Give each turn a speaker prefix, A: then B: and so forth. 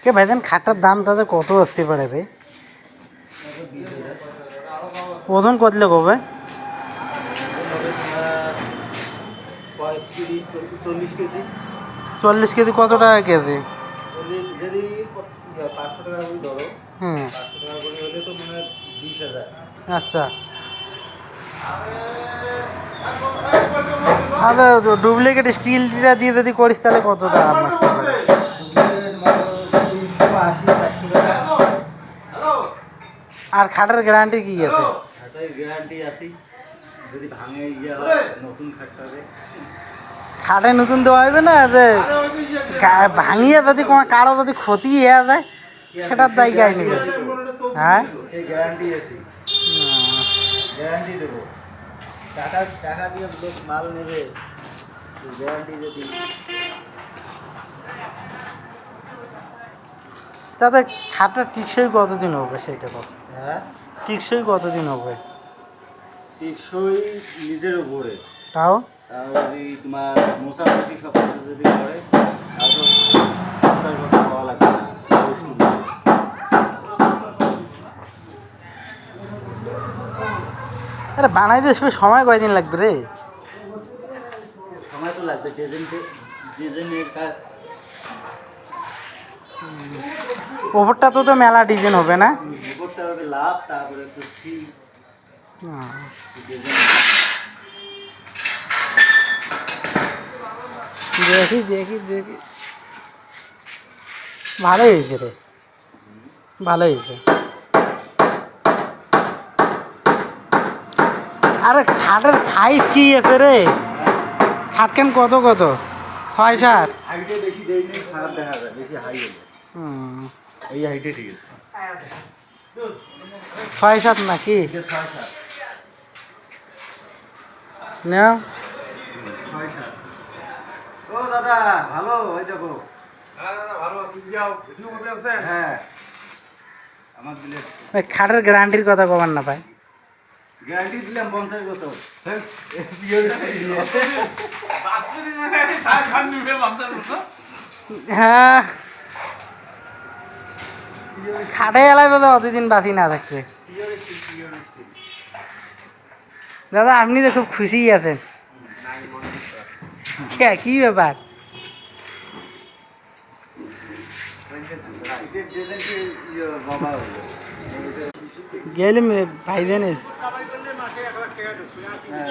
A: কে ভাইজান খাটটার দাম তাদের কত আসতে পারে রে? ওজন কতলে কবে?
B: 40 কেজি।
A: 40 কেজি কত টাকা কেজি?
B: যদি 500 টাকা করে ধরো,
A: হুম
B: 500 টাকা করে হলে তো মনে হয় 20,000।
A: আচ্ছা। আচ্ছা ডুপ্লিকেট স্টিলটা দিয়ে যদি করিস তাহলে কত দাম আসতে পারে? আর খাটের গ্যারান্টি কি আছে?
B: গ্যারান্টি আছে, যদি ভাঙে হয় নতুন খাটতে হবে।
A: খাটে নতুন দেওয়া হবে না, যে ভাঙিয়ে যদি কোনো কারো যদি ক্ষতি হয়ে যায় সেটার দায় গায়ে নেবে। হ্যাঁ
B: গ্যারান্টি আছে, গ্যারান্টি দেবো। টাকা দিয়ে লোক মাল নেবে, গ্যারান্টি যদি।
A: তাতে খাটটা টিকসই কতদিন হবে সেটা বল।
B: হ্যাঁ
A: টিকসই কতদিন হবে?
B: টিকসই নিজের উপরে।
A: তাও
B: যদি তোমার মোছামুছি সব কিছু যদি করে তাহলে 50 বছর পাওয়া লাগবে।
A: আরে বানাইতে সময় কয়দিন লাগবে রে?
B: সময় তো লাগবে, ডিজাইনের কাজ।
A: ওপরটা তো তো মেলা ডিজাইন হবে না?
B: উপরটা হবে লাভ, তারপরে একটু সি
A: দেখি দেখি দেখি, ভালোই হয়েছে রে, ভালোই হয়েছে। আরে খাটের সাইজ কি আছে রে? খাটকেন কত কত? 6-7?
B: হাইটে বেশি দেই নেই, খারাপ দেখা যায়, বেশি হাই হলে। এই হাইটে ঠিক আছে।
A: 6-7 নাকি?
B: 6-7।
A: না
B: 6-7। ও দাদা ভালো, ওই দেখো। হ্যাঁ আমার দিলে
A: ওই খাটের গ্যারান্টির কথা কবার না ভাই?
B: গ্যারান্টি দিলাম 50 বছর।
A: হ্যাঁ খাটে এলাই বোধ অতদিন বাকি না থাকছে। দাদা আপনি তো খুব খুশি আছেন, কি ব্যাপার? গেলে ভাই জানিস
B: হ্যাঁ